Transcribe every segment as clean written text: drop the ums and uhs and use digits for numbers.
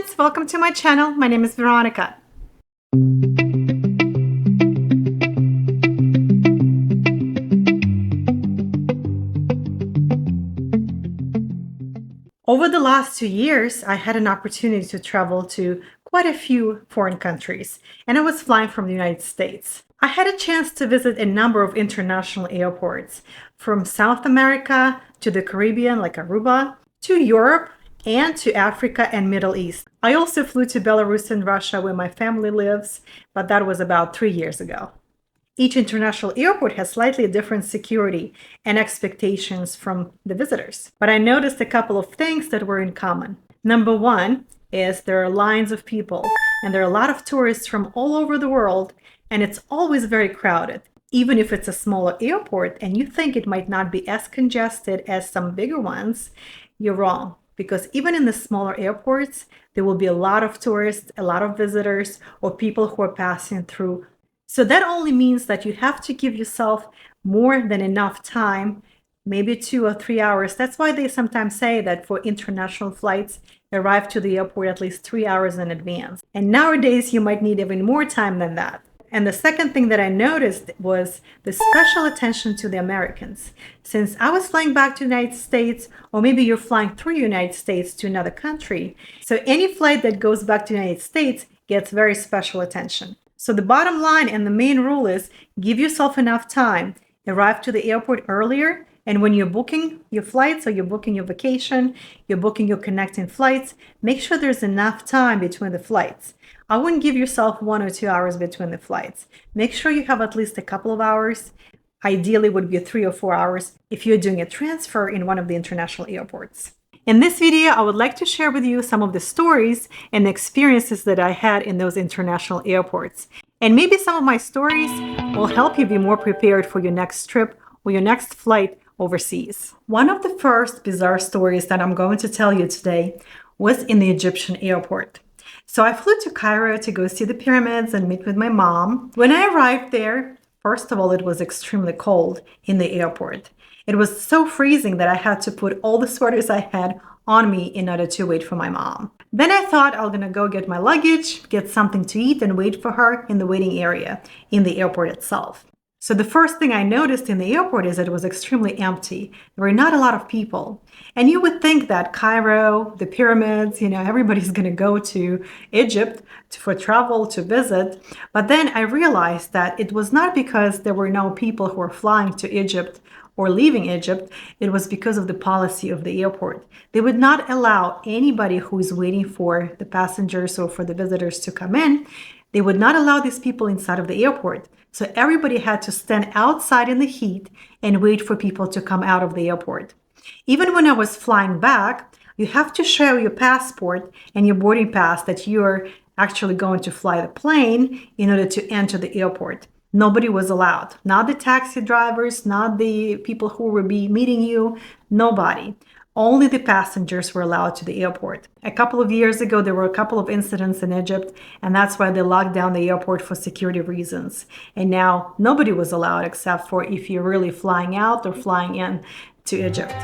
friends, welcome to my channel. My name is Veronica. Over the last 2 years, I had an opportunity to travel to quite a few foreign countries, and I was flying from the United States. I had a chance to visit a number of international airports, from South America to the Caribbean, like Aruba, to Europe, and to Africa and Middle East. I also flew to Belarus and Russia, where my family lives, but that was about 3 years ago. Each international airport has slightly different security and expectations from the visitors. But I noticed a couple of things that were in common. Number one is there are lines of people, and there are a lot of tourists from all over the world, and it's always very crowded. Even if it's a smaller airport and you think it might not be as congested as some bigger ones, you're wrong. Because even in the smaller airports, there will be a lot of tourists, a lot of visitors, or people who are passing through. So that only means that you have to give yourself more than enough time, maybe 2 or 3 hours. That's why they sometimes say that for international flights, arrive to the airport at least 3 hours in advance. And nowadays, you might need even more time than that. And the second thing that I noticed was the special attention to the Americans. Since I was flying back to the United States, or maybe you're flying through the United States to another country, so any flight that goes back to the United States gets very special attention. So the bottom line and the main rule is give yourself enough time. Arrive to the airport earlier, and when you're booking your flights or you're booking your vacation, you're booking your connecting flights, make sure there's enough time between the flights. I wouldn't give yourself 1 or 2 hours between the flights. Make sure you have at least a couple of hours. Ideally would be 3 or 4 hours if you're doing a transfer in one of the international airports. In this video, I would like to share with you some of the stories and experiences that I had in those international airports. And maybe some of my stories will help you be more prepared for your next trip or your next flight overseas. One of the first bizarre stories that I'm going to tell you today was in the Egyptian airport. So I flew to Cairo to go see the pyramids and meet with my mom. When I arrived there, first of all, it was extremely cold in the airport. It was so freezing that I had to put all the sweaters I had on me in order to wait for my mom. Then I thought I was gonna go get my luggage, get something to eat, and wait for her in the waiting area in the airport itself. So the first thing I noticed in the airport is that it was extremely empty. There were not a lot of people. And you would think that Cairo, the pyramids, everybody's going to go to Egypt for travel, to visit. But then I realized that it was not because there were no people who were flying to Egypt or leaving Egypt. It was because of the policy of the airport. They would not allow anybody who is waiting for the passengers or for the visitors to come in. They would not allow these people inside of the airport. So everybody had to stand outside in the heat and wait for people to come out of the airport. Even when I was flying back, you have to show your passport and your boarding pass that you're actually going to fly the plane in order to enter the airport. Nobody was allowed. Not the taxi drivers, not the people who will be meeting you, nobody. Only the passengers were allowed to the airport. A couple of years ago, there were a couple of incidents in Egypt, and that's why they locked down the airport for security reasons. And now nobody was allowed except for if you're really flying out or flying in to Egypt.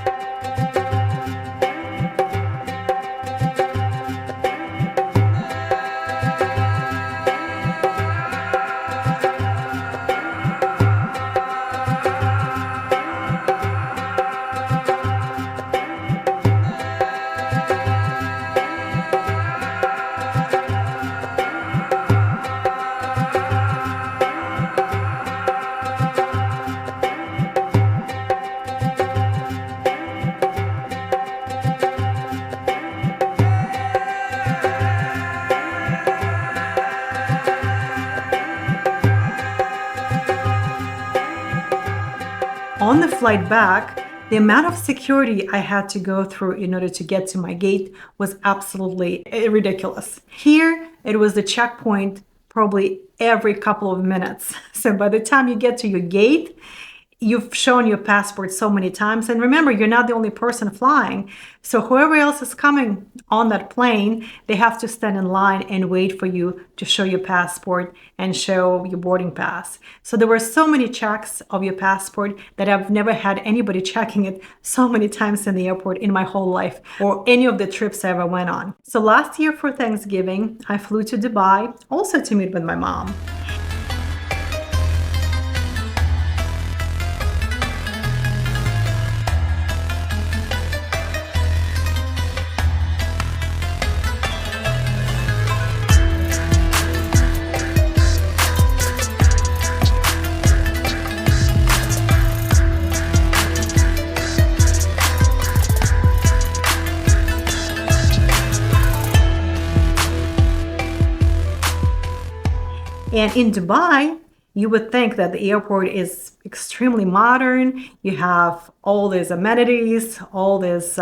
On the flight back, the amount of security I had to go through in order to get to my gate was absolutely ridiculous. Here, it was the checkpoint probably every couple of minutes. So by the time you get to your gate, you've shown your passport so many times. And remember, you're not the only person flying. So whoever else is coming on that plane, they have to stand in line and wait for you to show your passport and show your boarding pass. So there were so many checks of your passport that I've never had anybody checking it so many times in the airport in my whole life or any of the trips I ever went on. So last year for Thanksgiving, I flew to Dubai also to meet with my mom. And in Dubai, you would think that the airport is extremely modern. You have all these amenities, all these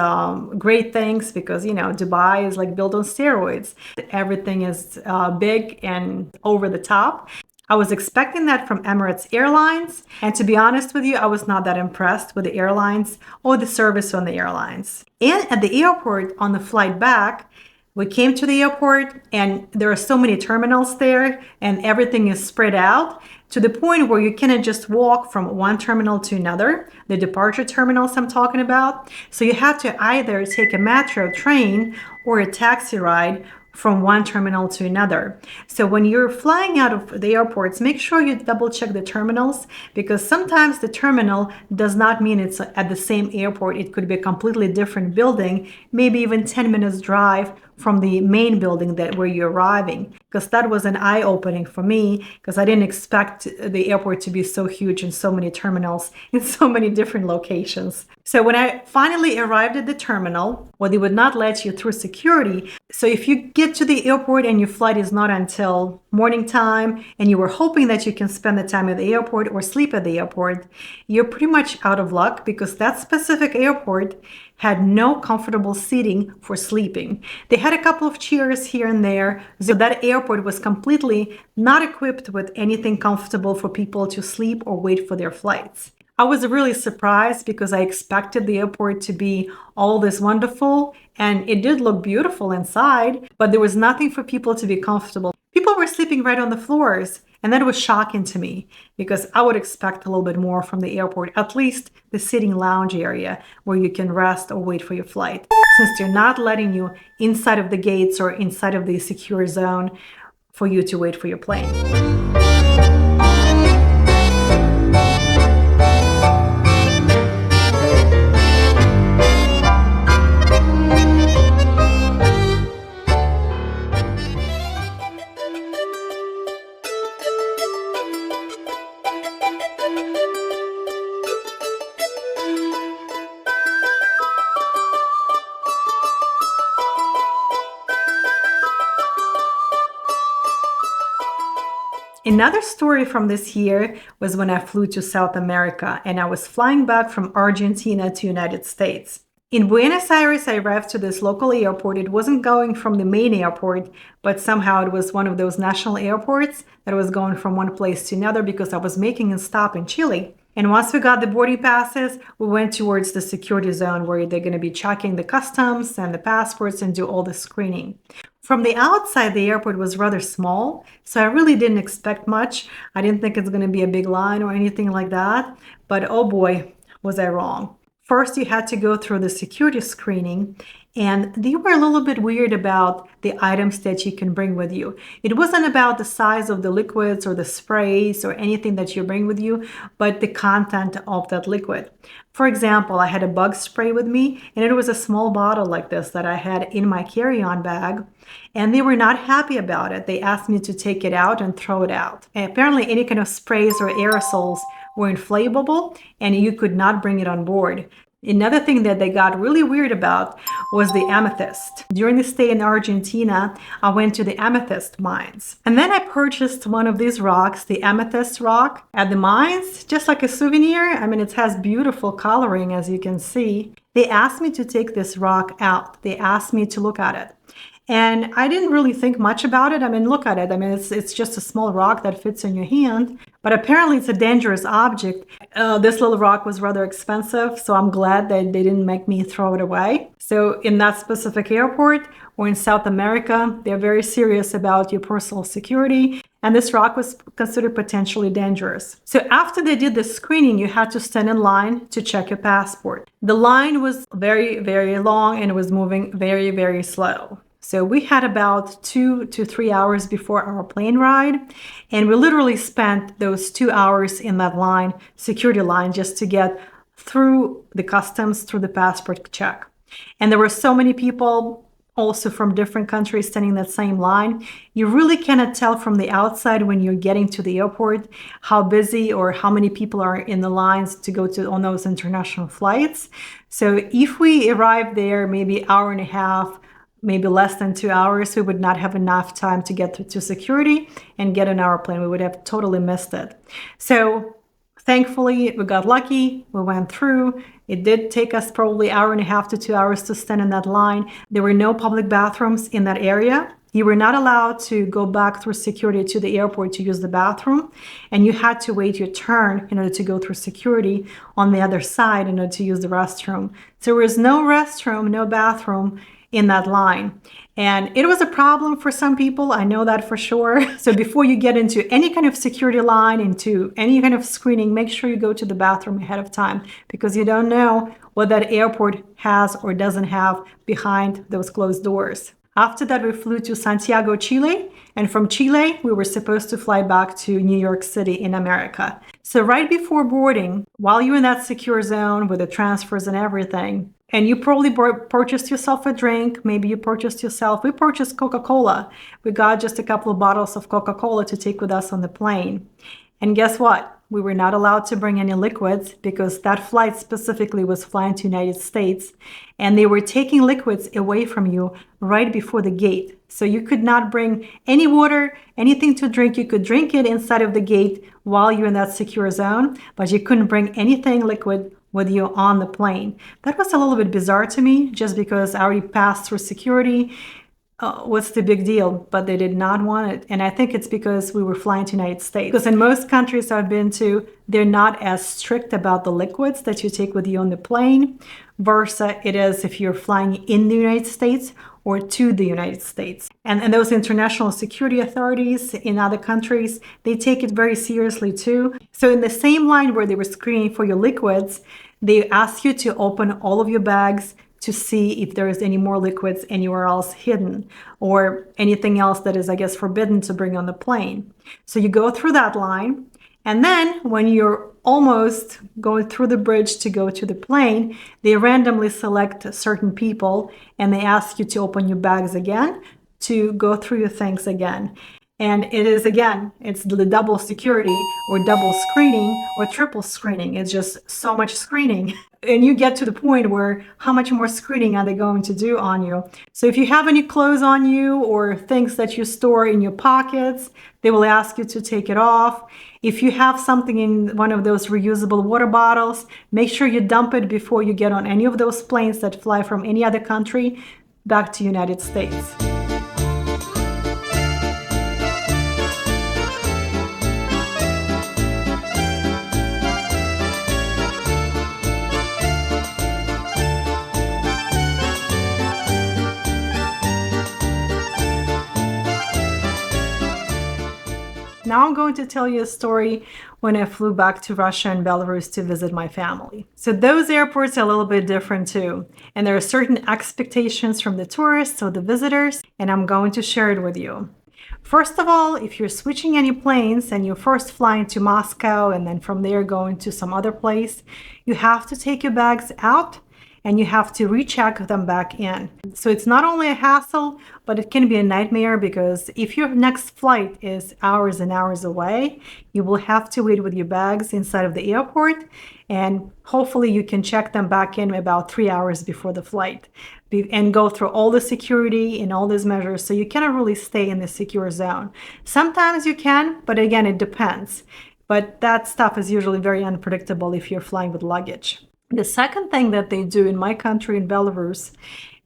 great things because, Dubai is like built on steroids. Everything is big and over the top. I was expecting that from Emirates Airlines. And to be honest with you, I was not that impressed with the airlines or the service on the airlines. And at the airport on the flight back, we came to the airport and there are so many terminals there and everything is spread out to the point where you cannot just walk from one terminal to another, the departure terminals I'm talking about. So you have to either take a metro train or a taxi ride from one terminal to another. So when you're flying out of the airports, make sure you double check the terminals because sometimes the terminal does not mean it's at the same airport. It could be a completely different building, maybe even 10 minutes drive from the main building where you're arriving, because that was an eye-opening for me because I didn't expect the airport to be so huge and so many terminals in so many different locations. So when I finally arrived at the terminal, well, they would not let you through security. So if you get to the airport and your flight is not until morning time and you were hoping that you can spend the time at the airport or sleep at the airport, you're pretty much out of luck because that specific airport had no comfortable seating for sleeping. They had a couple of chairs here and there, so that airport was completely not equipped with anything comfortable for people to sleep or wait for their flights. I was really surprised because I expected the airport to be all this wonderful, and it did look beautiful inside, but there was nothing for people to be comfortable. People were sleeping right on the floors, and that was shocking to me because I would expect a little bit more from the airport, at least the sitting lounge area where you can rest or wait for your flight. Since they're not letting you inside of the gates or inside of the secure zone for you to wait for your plane. Another story from this year was when I flew to South America and I was flying back from Argentina to United States. In Buenos Aires, I arrived to this local airport. It wasn't going from the main airport, but somehow it was one of those national airports that was going from one place to another because I was making a stop in Chile. And once we got the boarding passes, we went towards the security zone where they're going to be checking the customs and the passports and do all the screening. From the outside, the airport was rather small, so I really didn't expect much. I didn't think it's going to be a big line or anything like that, but oh boy, was I wrong. First, you had to go through the security screening, and they were a little bit weird about the items that you can bring with you. It wasn't about the size of the liquids or the sprays or anything that you bring with you, but the content of that liquid. For example, I had a bug spray with me, and it was a small bottle like this that I had in my carry-on bag, and they were not happy about it. They asked me to take it out and throw it out. And apparently, any kind of sprays or aerosols were inflammable, and you could not bring it on board. Another thing that they got really weird about was the amethyst. During the stay in Argentina, I went to the amethyst mines. And then I purchased one of these rocks, the amethyst rock, at the mines, just like a souvenir. I mean, it has beautiful coloring, as you can see. They asked me to take this rock out. They asked me to look at it. And I didn't really think much about it. I mean, look at it. I mean, it's just a small rock that fits in your hand, but apparently it's a dangerous object. This little rock was rather expensive, so I'm glad that they didn't make me throw it away. So in that specific airport or in South America, they're very serious about your personal security. And this rock was considered potentially dangerous. So after they did the screening, you had to stand in line to check your passport. The line was very, very long and it was moving very, very slow. So we had about 2 to 3 hours before our plane ride, and we literally spent those 2 hours in that line, security line, just to get through the customs, through the passport check. And there were so many people also from different countries standing in that same line. You really cannot tell from the outside when you're getting to the airport how busy or how many people are in the lines to go to on those international flights. So if we arrived there maybe an hour and a half, maybe less than 2 hours, we would not have enough time to get to security and get on our plane. We would have totally missed it. So thankfully, we got lucky. We went through. It did take us probably an hour and a half to 2 hours to stand in that line. There were no public bathrooms in that area. You were not allowed to go back through security to the airport to use the bathroom, and you had to wait your turn in order to go through security on the other side in order to use the restroom. So there was no restroom, no bathroom in that line. And it was a problem for some people. I know that for sure. So before you get into any kind of security line, into any kind of screening, make sure you go to the bathroom ahead of time, because you don't know what that airport has or doesn't have behind those closed doors. After that, we flew to Santiago, Chile. And from Chile, we were supposed to fly back to New York City in America. So right before boarding, while you're in that secure zone with the transfers and everything, and you probably purchased yourself a drink, maybe you purchased yourself, we purchased Coca-Cola. We got just a couple of bottles of Coca-Cola to take with us on the plane. And guess what? We were not allowed to bring any liquids because that flight specifically was flying to the United States, and they were taking liquids away from you right before the gate. So you could not bring any water, anything to drink. You could drink it inside of the gate while you're in that secure zone, but you couldn't bring anything liquid with you on the plane. That was a little bit bizarre to me, just because I already passed through security. What's the big deal? But they did not want it. And I think it's because we were flying to the United States. Because in most countries I've been to, they're not as strict about the liquids that you take with you on the plane, versus it is if you're flying in the United States or to the United States. And those international security authorities in other countries, they take it very seriously too. So in the same line where they were screening for your liquids, they ask you to open all of your bags to see if there is any more liquids anywhere else hidden, or anything else that is, I guess, forbidden to bring on the plane. So you go through that line, and then when you're almost going through the bridge to go to the plane, they randomly select certain people and they ask you to open your bags again, to go through your things again. And it is, again, it's the double security or double screening or triple screening. It's just so much screening. And you get to the point where how much more screening are they going to do on you? So if you have any clothes on you or things that you store in your pockets, they will ask you to take it off. If you have something in one of those reusable water bottles, make sure you dump it before you get on any of those planes that fly from any other country back to the United States. Now I'm going to tell you a story when I flew back to Russia and Belarus to visit my family. So those airports are a little bit different too. And there are certain expectations from the tourists or the visitors, and I'm going to share it with you. First of all, if you're switching any planes and you're first flying to Moscow and then from there going to some other place, you have to take your bags out and you have to recheck them back in. So it's not only a hassle, but it can be a nightmare, because if your next flight is hours and hours away, you will have to wait with your bags inside of the airport, and hopefully you can check them back in about 3 hours before the flight and go through all the security and all these measures. So you cannot really stay in the secure zone. Sometimes you can, but again, it depends. But that stuff is usually very unpredictable if you're flying with luggage. The second thing that they do in my country, in Belarus,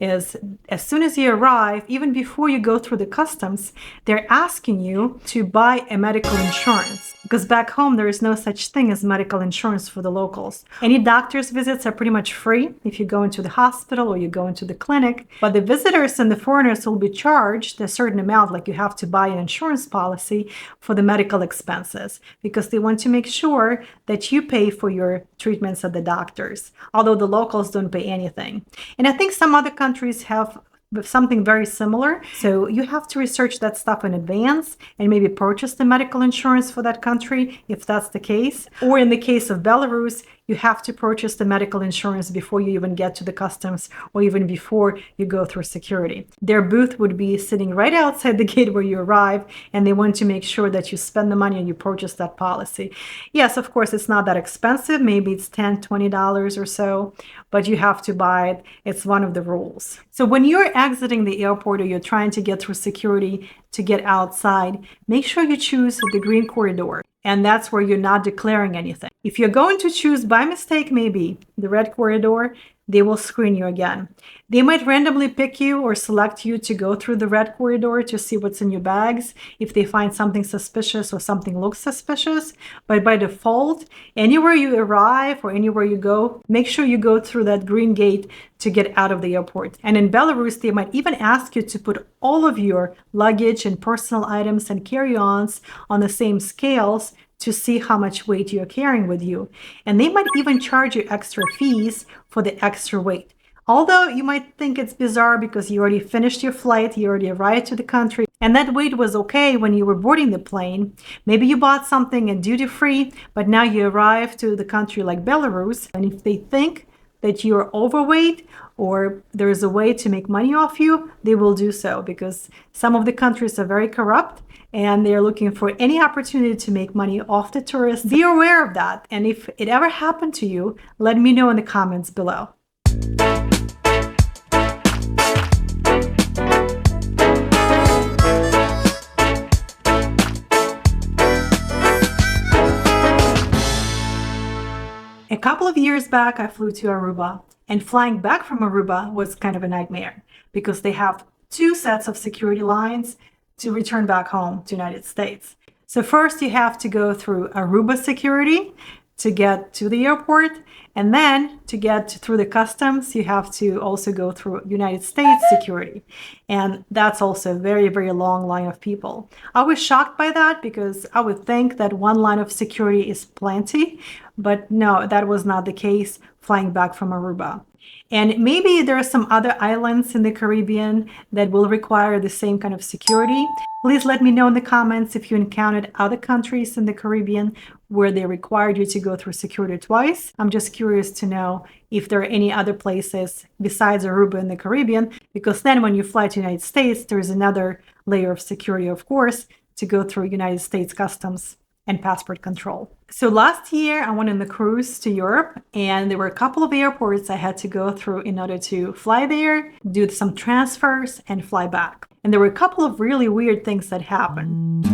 is as soon as you arrive, even before you go through the customs, they're asking you to buy a medical insurance. Because back home, there is no such thing as medical insurance for the locals. Any doctor's visits are pretty much free if you go into the hospital or you go into the clinic. But the visitors and the foreigners will be charged a certain amount, like you have to buy an insurance policy for the medical expenses, because they want to make sure that you pay for your treatments at the doctors, although the locals don't pay anything. And I think some other countries have something very similar. So you have to research that stuff in advance and maybe purchase the medical insurance for that country if that's the case. Or in the case of Belarus, you have to purchase the medical insurance before you even get to the customs or even before you go through security. Their booth would be sitting right outside the gate where you arrive, and they want to make sure that you spend the money and you purchase that policy. Yes, of course, it's not that expensive. Maybe it's $10, $20 or so, but you have to buy it. It's one of the rules. So when you're exiting the airport or you're trying to get through security to get outside, make sure you choose the green corridor. And that's where you're not declaring anything. If you're going to choose by mistake, maybe the red corridor, they will screen you again. They might randomly pick you or select you to go through the red corridor to see what's in your bags if they find something suspicious or something looks suspicious. But by default, anywhere you arrive or anywhere you go, make sure you go through that green gate to get out of the airport. And in Belarus, they might even ask you to put all of your luggage and personal items and carry-ons on the same scales to see how much weight you're carrying with you. And they might even charge you extra fees for the extra weight. Although you might think it's bizarre because you already finished your flight, you already arrived to the country, and that weight was okay when you were boarding the plane. Maybe you bought something in duty-free, but now you arrive to the country like Belarus, and if they think that you're overweight or there is a way to make money off you, they will do so, because some of the countries are very corrupt and they're looking for any opportunity to make money off the tourists. Be aware of that. And if it ever happened to you, let me know in the comments below. A couple of years back, I flew to Aruba, and flying back from Aruba was kind of a nightmare because they have 2 sets of security lines to return back home to the United States. So first you have to go through Aruba security to get to the airport, and then to get through the customs, you have to also go through United States security. And that's also a very, very long line of people. I was shocked by that because I would think that one line of security is plenty, but no, that was not the case flying back from Aruba. And maybe there are some other islands in the Caribbean that will require the same kind of security. Please let me know in the comments if you encountered other countries in the Caribbean where they required you to go through security twice. I'm just curious to know if there are any other places besides Aruba in the Caribbean, because then when you fly to the United States, there's another layer of security, of course, to go through United States customs and passport control. So last year I went on the cruise to Europe, and there were a couple of airports I had to go through in order to fly there, do some transfers, and fly back. And there were a couple of really weird things that happened.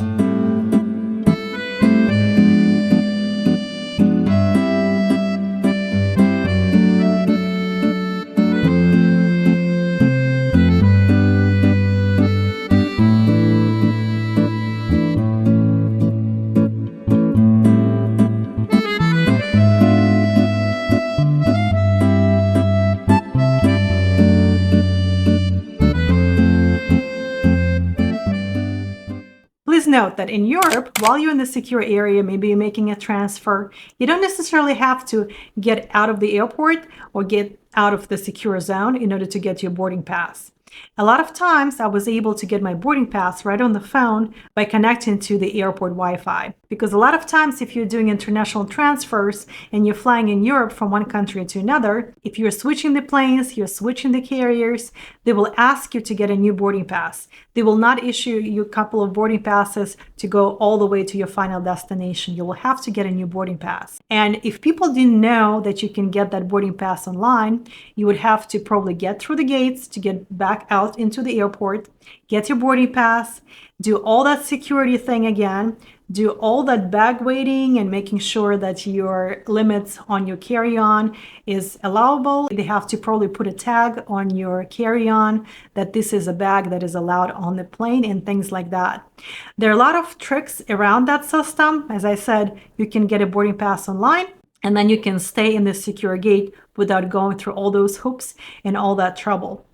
Please note that in Europe, while you're in the secure area, maybe you're making a transfer, you don't necessarily have to get out of the airport or get out of the secure zone in order to get your boarding pass. A lot of times I was able to get my boarding pass right on the phone by connecting to the airport Wi-Fi. Because a lot of times if you're doing international transfers and you're flying in Europe from one country to another, if you're switching the planes, you're switching the carriers, they will ask you to get a new boarding pass. They will not issue you a couple of boarding passes to go all the way to your final destination. You will have to get a new boarding pass. And if people didn't know that you can get that boarding pass online, you would have to probably get through the gates to get back out into the airport. get your boarding pass, do all that security thing again, do all that bag weighting and making sure that your limits on your carry-on is allowable. They have to probably put a tag on your carry-on that this is a bag that is allowed on the plane and things like that. There are a lot of tricks around that system. As I said, you can get a boarding pass online, and then you can stay in the secure gate without going through all those hoops and all that trouble.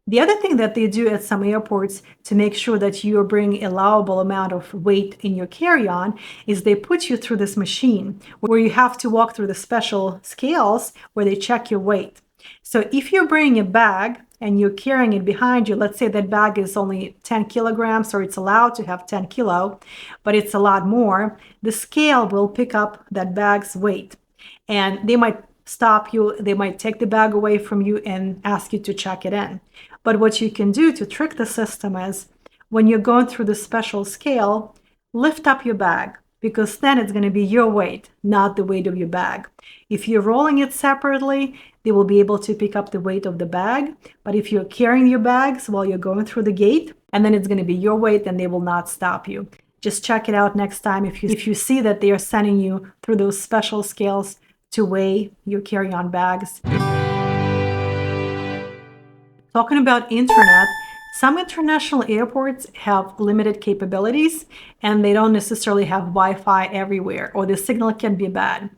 The other thing that they do at some airports to make sure that you're bringing a allowable amount of weight in your carry-on is they put you through this machine where you have to walk through the special scales where they check your weight. So if you're bringing a bag and you're carrying it behind you, let's say that bag is only 10 kilograms, or it's allowed to have 10 kilo, but it's a lot more, the scale will pick up that bag's weight. And they might stop you, they might take the bag away from you and ask you to check it in. But what you can do to trick the system is when you're going through the special scale, lift up your bag, because then it's going to be your weight, not the weight of your bag. If you're rolling it separately, they will be able to pick up the weight of the bag. But if you're carrying your bags while you're going through the gate, and then it's going to be your weight, then they will not stop you. Just check it out next time if you see that they are sending you through those special scales to weigh your carry-on bags. Talking about internet, some international airports have limited capabilities and they don't necessarily have Wi-Fi everywhere, or the signal can be bad.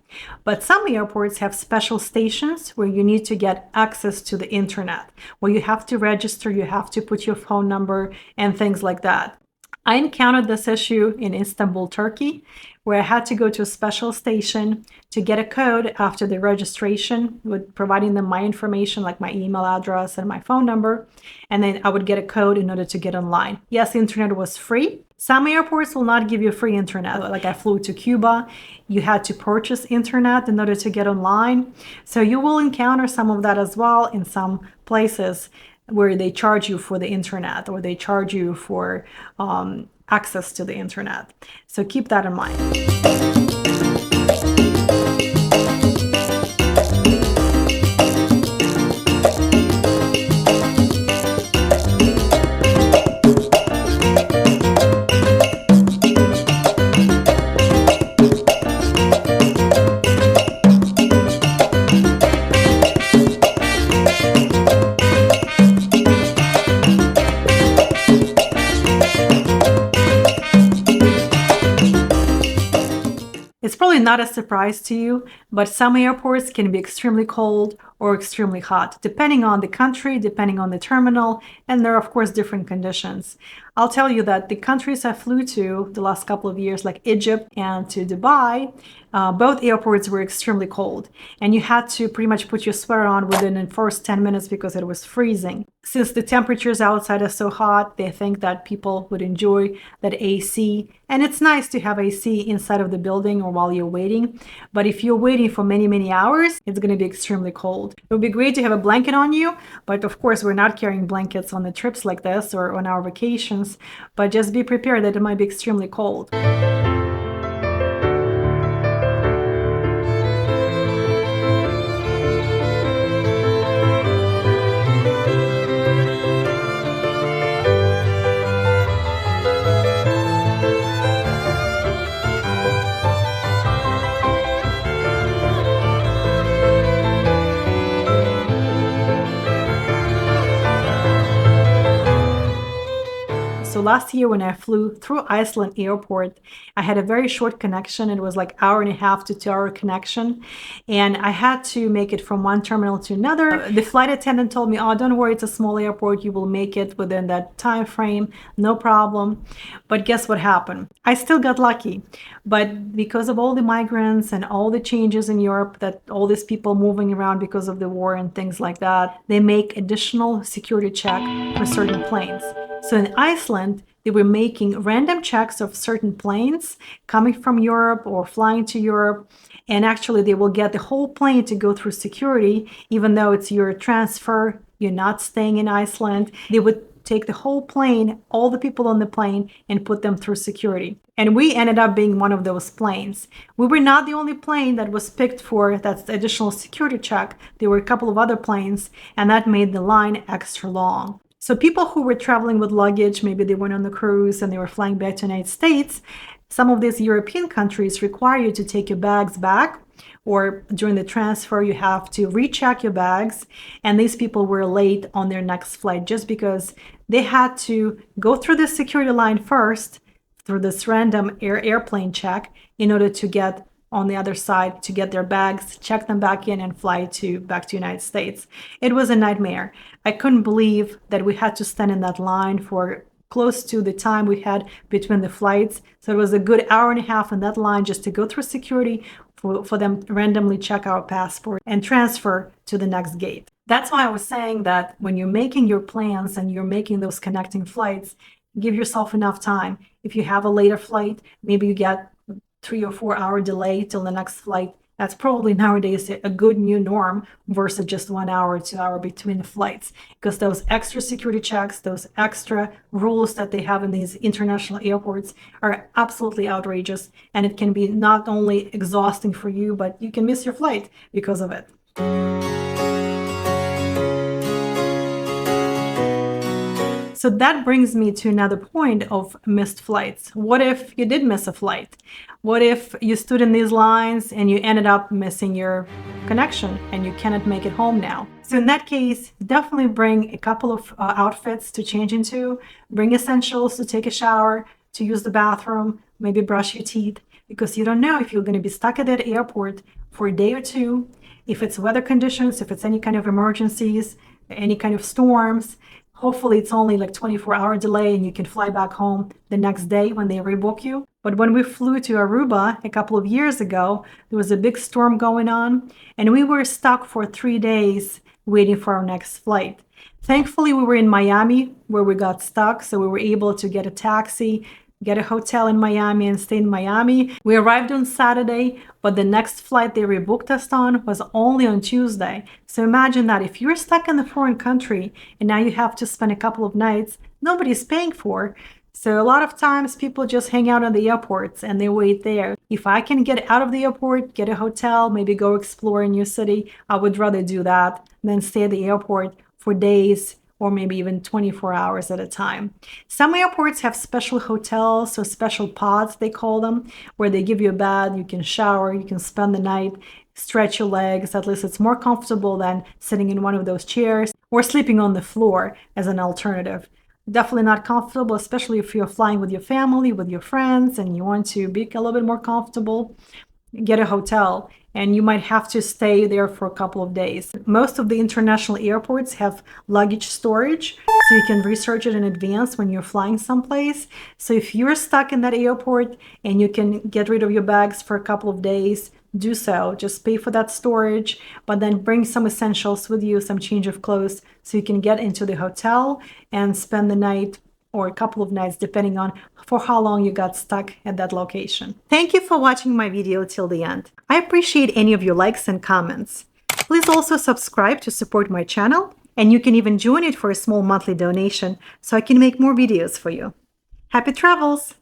But some airports have special stations where you need to get access to the internet, where you have to register, you have to put your phone number and things like that. I encountered this issue in Istanbul, Turkey, where I had to go to a special station to get a code after the registration, with providing them my information like my email address and my phone number, and then I would get a code in order to get online. Yes, the internet was free. Some airports will not give you free internet. Like I flew to Cuba, you had to purchase internet in order to get online. So you will encounter some of that as well in some places where they charge you for the internet, or they charge you for access to the internet. So keep that in mind. It's probably not a surprise to you, but some airports can be extremely cold or extremely hot, depending on the country, depending on the terminal, and there are, of course, different conditions. I'll tell you that the countries I flew to the last couple of years, like Egypt and to Dubai, both airports were extremely cold, and you had to pretty much put your sweater on within the first 10 minutes because it was freezing. Since the temperatures outside are so hot, they think that people would enjoy that AC, and it's nice to have AC inside of the building or while you're waiting, but if you're waiting for many, many hours, it's going to be extremely cold. It would be great to have a blanket on you, but of course we're not carrying blankets on the trips like this or on our vacations, but just be prepared that it might be extremely cold. So last year when I flew through Iceland Airport, I had a very short connection. It was like 1.5 to 2 hour connection. And I had to make it from one terminal to another. The flight attendant told me, oh, don't worry, it's a small airport. You will make it within that time frame. No problem. But guess what happened? I still got lucky. But because of all the migrants and all the changes in Europe, that all these people moving around because of the war and things like that, they make additional security check for certain planes. So in Iceland, they were making random checks of certain planes coming from Europe or flying to Europe. And actually, they will get the whole plane to go through security, even though it's your transfer, you're not staying in Iceland. They would take the whole plane, all the people on the plane, and put them through security. And we ended up being one of those planes. We were not the only plane that was picked for that additional security check. There were a couple of other planes, and that made the line extra long. So people who were traveling with luggage, maybe they went on the cruise and they were flying back to the United States, some of these European countries require you to take your bags back, or during the transfer, you have to recheck your bags. And these people were late on their next flight just because they had to go through the security line first, through this random airplane check, in order to get on the other side, to get their bags, check them back in, and fly back to United States. It was a nightmare. I couldn't believe that we had to stand in that line for close to the time we had between the flights. So it was a good hour and a half in that line just to go through security for them to randomly check our passport and transfer to the next gate. That's why I was saying that when you're making your plans and you're making those connecting flights, give yourself enough time. If you have a later flight, maybe you get 3 or 4 hour delay till the next flight. That's probably nowadays a good new norm versus just 1 hour or 2 hour between the flights, because those extra security checks, those extra rules that they have in these international airports are absolutely outrageous. And it can be not only exhausting for you, but you can miss your flight because of it. So that brings me to another point of missed flights. What if you did miss a flight? What if you stood in these lines and you ended up missing your connection and you cannot make it home now? So in that case, definitely bring a couple of outfits to change into, bring essentials to take a shower, to use the bathroom, maybe brush your teeth, because you don't know if you're going to be stuck at that airport for a day or two, if it's weather conditions, if it's any kind of emergencies, any kind of storms. Hopefully it's only like 24-hour delay and you can fly back home the next day when they rebook you. But when we flew to Aruba a couple of years ago, there was a big storm going on and we were stuck for 3 days waiting for our next flight. Thankfully, we were in Miami where we got stuck, so we were able to get a taxi, get a hotel in Miami and stay in Miami. We arrived on Saturday, but the next flight they rebooked us on was only on Tuesday. So imagine that if you're stuck in a foreign country and now you have to spend a couple of nights, nobody's paying for. So a lot of times people just hang out at the airports and they wait there. If I can get out of the airport, get a hotel, maybe go explore a new city, I would rather do that than stay at the airport for days or maybe even 24 hours at a time. Some airports have special hotels or special pods, they call them, where they give you a bed, you can shower, you can spend the night, stretch your legs. At least it's more comfortable than sitting in one of those chairs or sleeping on the floor as an alternative. Definitely not comfortable, especially if you're flying with your family, with your friends, and you want to be a little bit more comfortable. Get a hotel, and you might have to stay there for a couple of days. Most of the international airports have luggage storage, so you can research it in advance when you're flying someplace. So if you're stuck in that airport and you can get rid of your bags for a couple of days, do so. Just pay for that storage, but then bring some essentials with you, some change of clothes, so you can get into the hotel and spend the night or a couple of nights, depending on for how long you got stuck at that location. Thank you for watching my video till the end. I appreciate any of your likes and comments. Please also subscribe to support my channel, and you can even join it for a small monthly donation so I can make more videos for you. Happy travels!